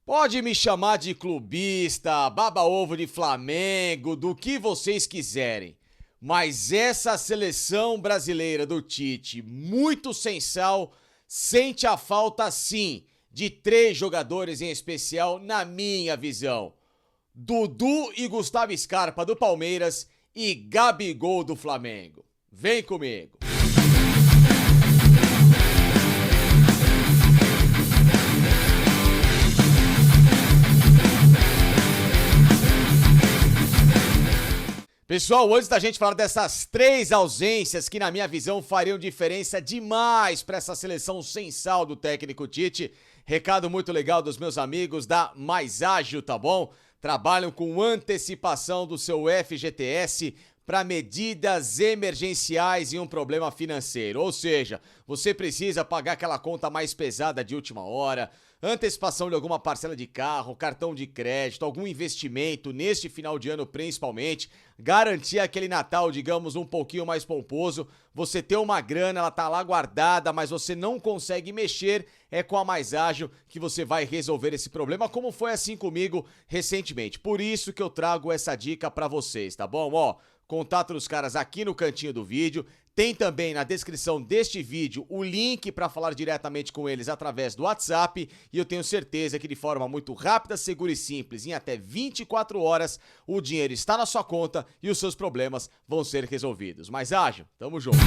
Pode me chamar de clubista, baba-ovo de Flamengo, do que vocês quiserem. Mas essa seleção brasileira do Tite, muito sem sal, sente a falta sim de 3 jogadores em especial na minha visão. Dudu e Gustavo Scarpa do Palmeiras e Gabigol do Flamengo. Vem comigo. Pessoal, antes da gente falar dessas 3 ausências que na minha visão fariam diferença demais para essa seleção sem sal do técnico Tite, recado muito legal dos meus amigos da Mais Ágil, tá bom? Trabalham com antecipação do seu FGTS para medidas emergenciais em um problema financeiro. Ou seja, você precisa pagar aquela conta mais pesada de última hora, antecipação de alguma parcela de carro, cartão de crédito, algum investimento neste final de ano principalmente, garantir aquele Natal, digamos, um pouquinho mais pomposo, você ter uma grana, ela tá lá guardada, mas você não consegue mexer, é com a Mais Ágil que você vai resolver esse problema, como foi assim comigo recentemente. Por isso que eu trago essa dica pra vocês, tá bom? Ó, contato dos caras aqui no cantinho do vídeo. Tem também na descrição deste vídeo o link para falar diretamente com eles através do WhatsApp e eu tenho certeza que de forma muito rápida, segura e simples, em até 24 horas, o dinheiro está na sua conta e os seus problemas vão ser resolvidos. Mais ágil, tamo junto.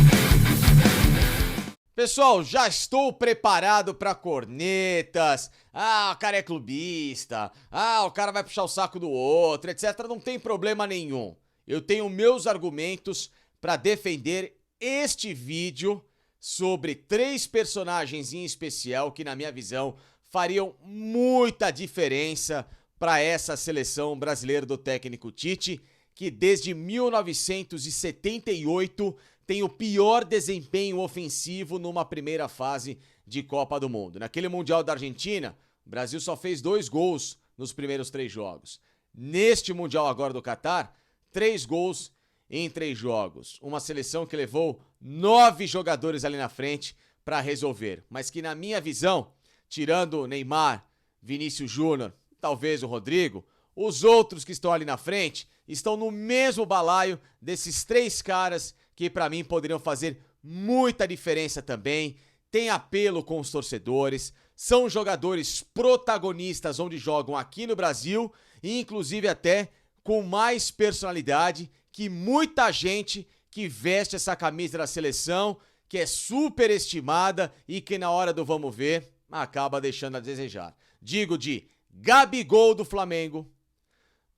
Pessoal, já estou preparado para cornetas. Ah, o cara é clubista. Ah, o cara vai puxar o saco do outro, etc. Não tem problema nenhum. Eu tenho meus argumentos para defender este vídeo sobre 3 personagens em especial que, na minha visão, fariam muita diferença para essa seleção brasileira do técnico Tite, que desde 1978 tem o pior desempenho ofensivo numa primeira fase de Copa do Mundo. Naquele Mundial da Argentina, o Brasil só fez 2 gols nos primeiros 3 jogos. Neste Mundial agora do Catar, 3 gols em 3 jogos. Uma seleção que levou 9 jogadores ali na frente para resolver. Mas que na minha visão, tirando Neymar, Vinícius Júnior, talvez o Rodrigo, os outros que estão ali na frente estão no mesmo balaio desses 3 caras que para mim poderiam fazer muita diferença também. Tem apelo com os torcedores, são jogadores protagonistas onde jogam aqui no Brasil e inclusive até com mais personalidade que muita gente que veste essa camisa da seleção, que é superestimada e que na hora do vamos ver, acaba deixando a desejar. Digo de Gabigol do Flamengo,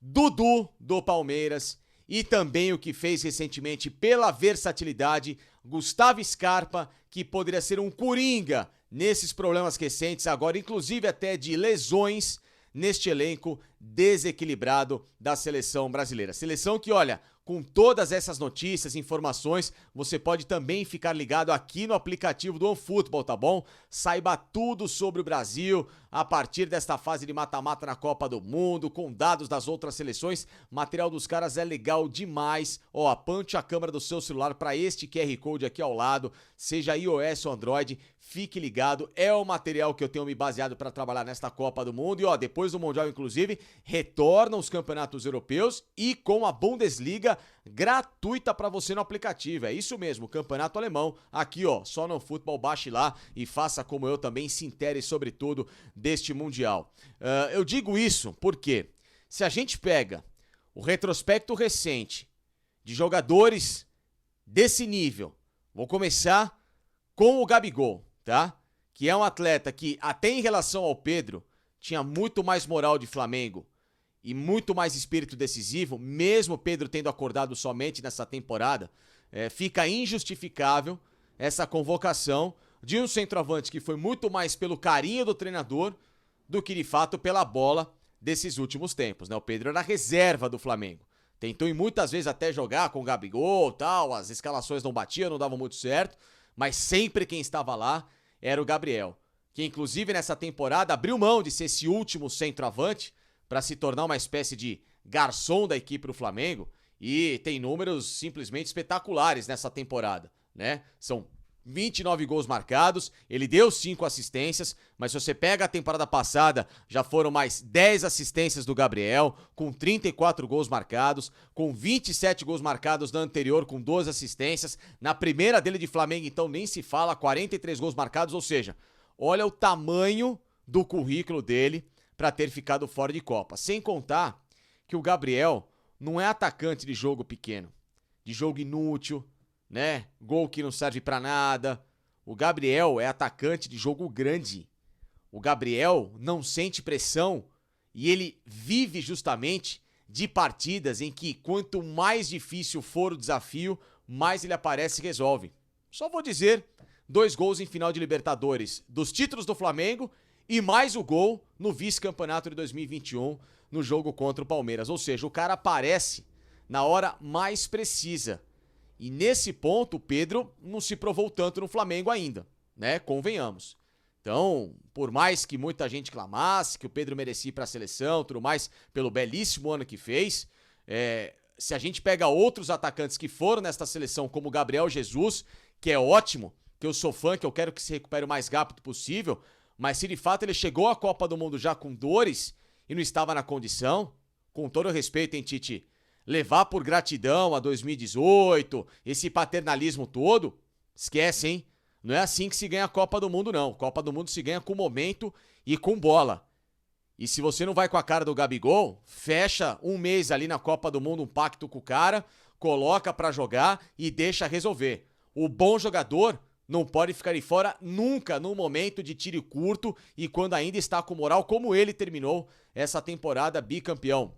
Dudu do Palmeiras e também o que fez recentemente pela versatilidade, Gustavo Scarpa, que poderia ser um coringa nesses problemas recentes, agora inclusive até de lesões, neste elenco desequilibrado da seleção brasileira. Seleção que, olha, com todas essas notícias, informações, você pode também ficar ligado aqui no aplicativo do OneFootball, tá bom? Saiba tudo sobre o Brasil a partir desta fase de mata-mata na Copa do Mundo, com dados das outras seleções. O material dos caras é legal demais. Ó, aponte a câmera do seu celular para este QR Code aqui ao lado, seja iOS ou Android, fique ligado. É o material que eu tenho me baseado para trabalhar nesta Copa do Mundo. E ó, depois do Mundial, inclusive, retornam os campeonatos europeus e com a Bundesliga gratuita para você no aplicativo. É isso mesmo, campeonato alemão. Aqui, ó, só no futebol, baixe lá e faça como eu também, se intere sobre tudo deste Mundial. Eu digo isso porque se a gente pega o retrospecto recente de jogadores desse nível, vou começar com o Gabigol, tá? Que é um atleta que, até em relação ao Pedro, tinha muito mais moral de Flamengo e muito mais espírito decisivo, mesmo Pedro tendo acordado somente nessa temporada. Fica injustificável essa convocação de um centroavante que foi muito mais pelo carinho do treinador do que de fato pela bola desses últimos tempos, né? O Pedro era reserva do Flamengo. Tentou e muitas vezes até jogar com o Gabigol e tal, as escalações não batiam, não davam muito certo, mas sempre quem estava lá era o Gabriel, que inclusive nessa temporada abriu mão de ser esse último centroavante para se tornar uma espécie de garçom da equipe do Flamengo e tem números simplesmente espetaculares nessa temporada, né? São 29 gols marcados, ele deu 5 assistências, mas se você pega a temporada passada, já foram mais 10 assistências do Gabriel, com 34 gols marcados, com 27 gols marcados na anterior, com 12 assistências, na primeira dele de Flamengo, então nem se fala, 43 gols marcados, ou seja, olha o tamanho do currículo dele para ter ficado fora de Copa. Sem contar que o Gabriel não é atacante de jogo pequeno, de jogo inútil, né? Gol que não serve pra nada. O Gabriel é atacante de jogo grande. O Gabriel não sente pressão e ele vive justamente de partidas em que quanto mais difícil for o desafio, mais ele aparece e resolve. Só vou dizer, 2 gols em final de Libertadores dos títulos do Flamengo e mais o gol no vice-campeonato de 2021 no jogo contra o Palmeiras. Ou seja, o cara aparece na hora mais precisa. E nesse ponto, o Pedro não se provou tanto no Flamengo ainda, né? Convenhamos. Então, por mais que muita gente clamasse que o Pedro merecia ir para a seleção, tudo mais, pelo belíssimo ano que fez, se a gente pega outros atacantes que foram nesta seleção, como o Gabriel Jesus, que é ótimo, que eu sou fã, que eu quero que se recupere o mais rápido possível, mas se de fato ele chegou à Copa do Mundo já com dores e não estava na condição, com todo o respeito, hein, Tite? Levar por gratidão a 2018, esse paternalismo todo, esquece, hein? Não é assim que se ganha a Copa do Mundo, não. Copa do Mundo se ganha com momento e com bola. E se você não vai com a cara do Gabigol, fecha um mês ali na Copa do Mundo, um pacto com o cara, coloca pra jogar e deixa resolver. O bom jogador não pode ficar de fora nunca no momento de tiro curto e quando ainda está com moral, como ele terminou essa temporada bicampeão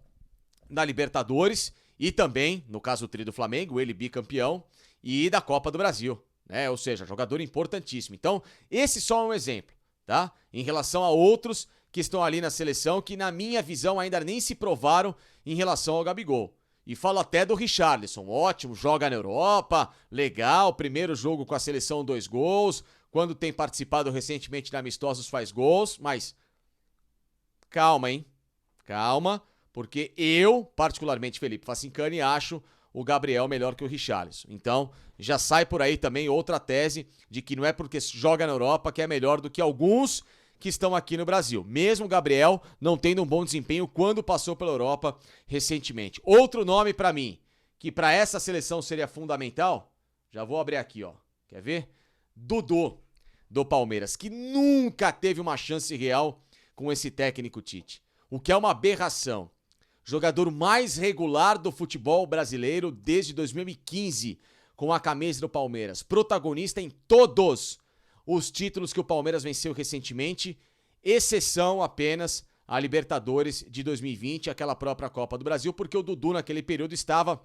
da Libertadores e também, no caso do tri do Flamengo, ele bicampeão e da Copa do Brasil, né? Ou seja, jogador importantíssimo. Então, esse só é um exemplo, tá? Em relação a outros que estão ali na seleção que, na minha visão, ainda nem se provaram em relação ao Gabigol. E falo até do Richarlison, ótimo, joga na Europa, legal, primeiro jogo com a seleção 2 gols, quando tem participado recentemente de amistosos faz gols, mas calma, hein? Calma. Porque eu, particularmente, Felipe Facincani, acho o Gabriel melhor que o Richarlison. Então, já sai por aí também outra tese de que não é porque joga na Europa que é melhor do que alguns que estão aqui no Brasil. Mesmo o Gabriel não tendo um bom desempenho quando passou pela Europa recentemente. Outro nome pra mim, que pra essa seleção seria fundamental, já vou abrir aqui, ó. Quer ver? Dudu, do Palmeiras, que nunca teve uma chance real com esse técnico Tite. O que é uma aberração. Jogador mais regular do futebol brasileiro desde 2015, com a camisa do Palmeiras. Protagonista em todos os títulos que o Palmeiras venceu recentemente, exceção apenas a Libertadores de 2020, aquela própria Copa do Brasil, porque o Dudu naquele período estava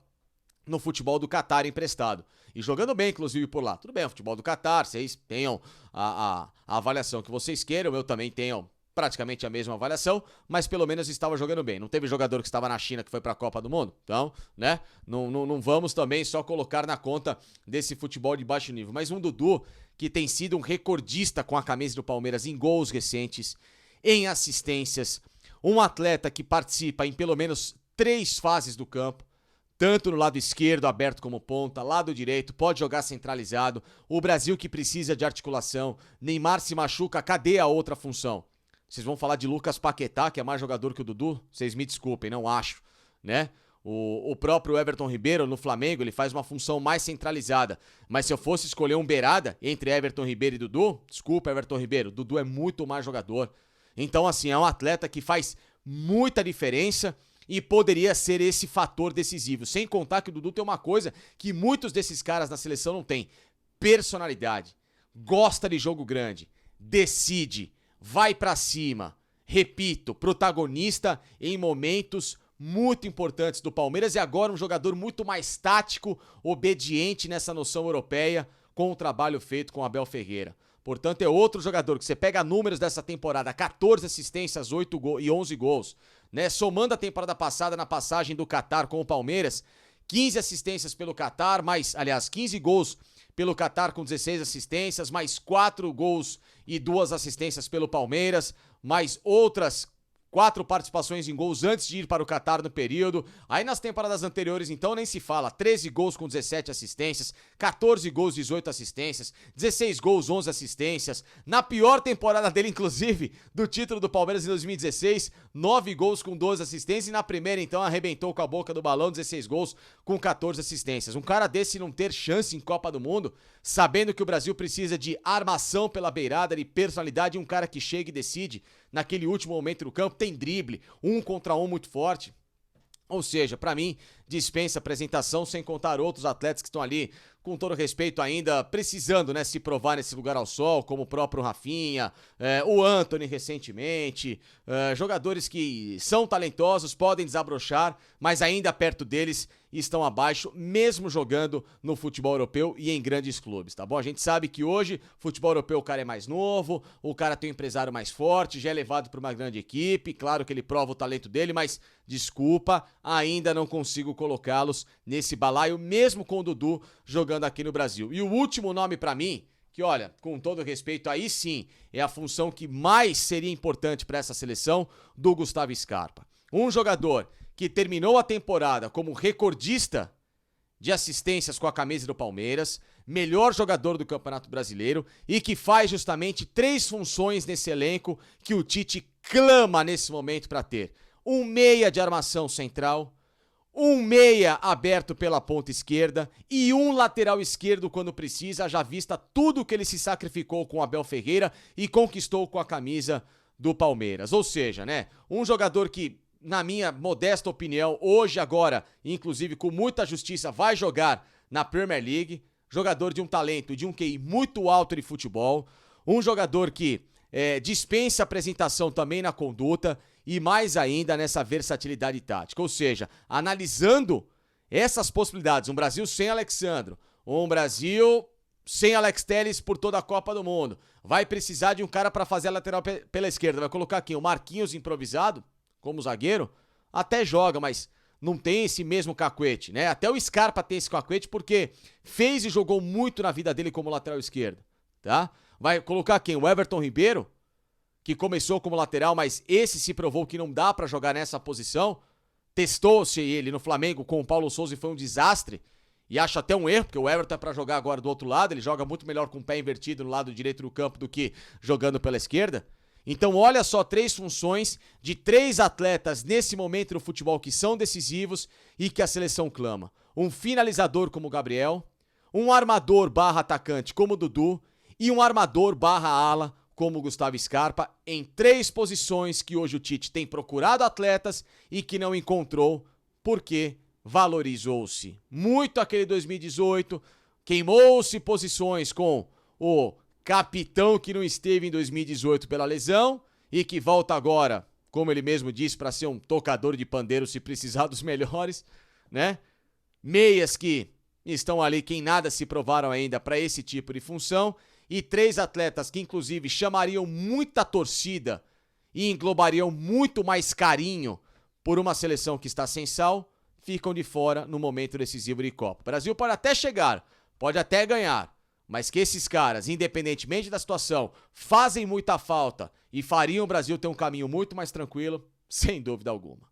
no futebol do Catar emprestado. E jogando bem, inclusive, por lá. Tudo bem, o futebol do Catar, vocês tenham a avaliação que vocês queiram, eu também tenho praticamente a mesma avaliação, mas pelo menos estava jogando bem. Não teve jogador que estava na China que foi para a Copa do Mundo? Então, né? Não vamos também só colocar na conta desse futebol de baixo nível. Mas um Dudu que tem sido um recordista com a camisa do Palmeiras em gols recentes, em assistências, um atleta que participa em pelo menos 3 fases do campo, tanto no lado esquerdo, aberto como ponta, lado direito, pode jogar centralizado. O Brasil que precisa de articulação, Neymar se machuca, cadê a outra função? Vocês vão falar de Lucas Paquetá, que é mais jogador que o Dudu? Vocês me desculpem, não acho, né? O próprio Everton Ribeiro no Flamengo, ele faz uma função mais centralizada. Mas se eu fosse escolher um beirada entre Everton Ribeiro e Dudu, desculpa, Everton Ribeiro, Dudu é muito mais jogador. Então, assim, é um atleta que faz muita diferença e poderia ser esse fator decisivo. Sem contar que o Dudu tem uma coisa que muitos desses caras na seleção não têm: personalidade. Gosta de jogo grande, decide, vai pra cima, repito, protagonista em momentos muito importantes do Palmeiras e agora um jogador muito mais tático, obediente nessa noção europeia com o trabalho feito com Abel Ferreira. Portanto, é outro jogador que você pega números dessa temporada, 14 assistências, 8 e 11 gols, né? Somando a temporada passada na passagem do Catar com o Palmeiras, 15 assistências pelo Catar, 15 gols pelo Catar com 16 assistências, mais 4 gols e 2 assistências pelo Palmeiras, mais outras 4 participações em gols antes de ir para o Catar no período. Aí nas temporadas anteriores, então, nem se fala. 13 gols com 17 assistências, 14 gols, 18 assistências, 16 gols, 11 assistências. Na pior temporada dele, inclusive, do título do Palmeiras em 2016, 9 gols com 12 assistências. E na primeira, então, arrebentou com a boca do balão, 16 gols com 14 assistências. Um cara desse não ter chance em Copa do Mundo, sabendo que o Brasil precisa de armação pela beirada, de personalidade, um cara que chega e decide naquele último momento do campo, tem drible, 1 contra 1 muito forte. Ou seja, pra mim, dispensa apresentação, sem contar outros atletas que estão ali, com todo respeito ainda, precisando, né, se provar nesse lugar ao sol, como o próprio Rafinha, o Antony recentemente, jogadores que são talentosos, podem desabrochar, mas ainda perto deles estão abaixo, mesmo jogando no futebol europeu e em grandes clubes, tá bom? A gente sabe que hoje, futebol europeu, o cara é mais novo, o cara tem um empresário mais forte, já é levado para uma grande equipe, claro que ele prova o talento dele, mas, desculpa, ainda não consigo colocá-los nesse balaio, mesmo com o Dudu jogando aqui no Brasil. E o último nome pra mim, que olha, com todo respeito, aí sim, é a função que mais seria importante para essa seleção, do Gustavo Scarpa. Um jogador que terminou a temporada como recordista de assistências com a camisa do Palmeiras, melhor jogador do Campeonato Brasileiro e que faz justamente 3 funções nesse elenco que o Tite clama nesse momento para ter. Um meia de armação central, um meia aberto pela ponta esquerda e um lateral esquerdo quando precisa, já vista tudo que ele se sacrificou com o Abel Ferreira e conquistou com a camisa do Palmeiras. Ou seja, né, um jogador que, na minha modesta opinião, hoje, agora, inclusive com muita justiça, vai jogar na Premier League, jogador de um talento, de um QI muito alto de futebol, um jogador que dispensa apresentação também na conduta e mais ainda nessa versatilidade tática. Ou seja, analisando essas possibilidades, um Brasil sem Alex Sandro, um Brasil sem Alex Telles por toda a Copa do Mundo, vai precisar de um cara para fazer a lateral pela esquerda, vai colocar aqui o Marquinhos improvisado, como zagueiro, até joga, mas não tem esse mesmo cacuete, né? Até o Scarpa tem esse cacuete porque fez e jogou muito na vida dele como lateral esquerdo, tá? Vai colocar quem? O Everton Ribeiro, que começou como lateral, mas esse se provou que não dá pra jogar nessa posição. Testou-se ele no Flamengo com o Paulo Sousa e foi um desastre. E acho até um erro, porque o Everton é pra jogar agora do outro lado, ele joga muito melhor com o pé invertido no lado direito do campo do que jogando pela esquerda. Então olha só, 3 funções de 3 atletas nesse momento no futebol que são decisivos e que a seleção clama. Um finalizador como o Gabriel, um armador barra atacante como o Dudu e um armador barra ala como o Gustavo Scarpa, em 3 posições que hoje o Tite tem procurado atletas e que não encontrou porque valorizou-se muito aquele 2018, queimou-se posições com o capitão que não esteve em 2018 pela lesão e que volta agora, como ele mesmo disse, para ser um tocador de pandeiro se precisar dos melhores, né? Meias que estão ali, que em nada se provaram ainda para esse tipo de função, e 3 atletas que inclusive chamariam muita torcida e englobariam muito mais carinho por uma seleção que está sem sal, ficam de fora no momento decisivo de Copa. O Brasil pode até chegar, pode até ganhar, mas que esses caras, independentemente da situação, fazem muita falta e fariam o Brasil ter um caminho muito mais tranquilo, sem dúvida alguma.